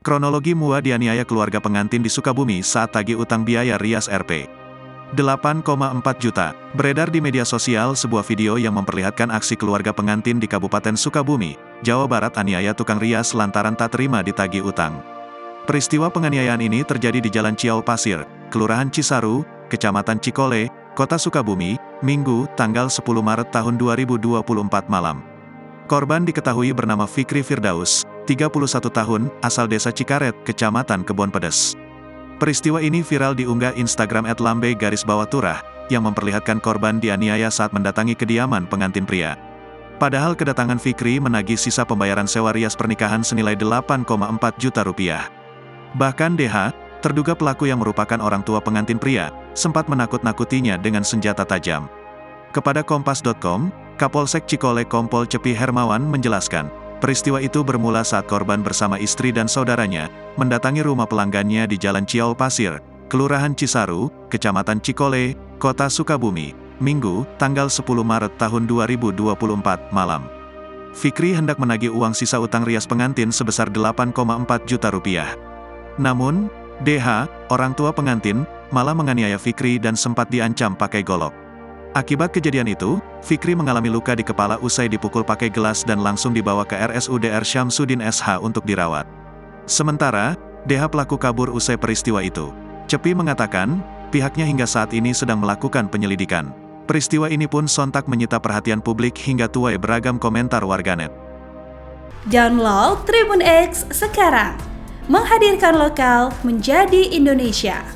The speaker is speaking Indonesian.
Kronologi Mua dianiaya keluarga pengantin di Sukabumi saat tagih utang biaya rias Rp. 8,4 juta. Beredar di media sosial sebuah video yang memperlihatkan aksi keluarga pengantin di Kabupaten Sukabumi, Jawa Barat aniaya tukang rias lantaran tak terima ditagih utang. Peristiwa penganiayaan ini terjadi di Jalan Ciau Pasir, Kelurahan Cisaru, Kecamatan Cikole, Kota Sukabumi, Minggu, tanggal 10 Maret tahun 2024 malam. Korban diketahui bernama Fikri Firdaus, 31 tahun, asal desa Cikaret, Kecamatan Kebon Pedes. Peristiwa ini viral diunggah Instagram @lambe_turah, yang memperlihatkan korban dianiaya saat mendatangi kediaman pengantin pria. Padahal kedatangan Fikri menagih sisa pembayaran sewa rias pernikahan senilai 8,4 juta rupiah. Bahkan DH, terduga pelaku yang merupakan orang tua pengantin pria, sempat menakut-nakutinya dengan senjata tajam. Kepada Kompas.com, Kapolsek Cikole Kompol Cepi Hermawan menjelaskan, peristiwa itu bermula saat korban bersama istri dan saudaranya, mendatangi rumah pelanggannya di Jalan Ciau Pasir, Kelurahan Cisaru, Kecamatan Cikole, Kota Sukabumi, Minggu, tanggal 10 Maret tahun 2024 malam. Fikri hendak menagih uang sisa utang rias pengantin sebesar 8,4 juta rupiah. Namun, DH, orang tua pengantin, malah menganiaya Fikri dan sempat diancam pakai golok. Akibat kejadian itu, Fikri mengalami luka di kepala usai dipukul pakai gelas dan langsung dibawa ke RSUD R. Syamsuddin SH untuk dirawat. Sementara, DH pelaku kabur usai peristiwa itu. Cepi mengatakan, pihaknya hingga saat ini sedang melakukan penyelidikan. Peristiwa ini pun sontak menyita perhatian publik hingga tuai beragam komentar warganet. Download Tribun X sekarang, menghadirkan lokal menjadi Indonesia.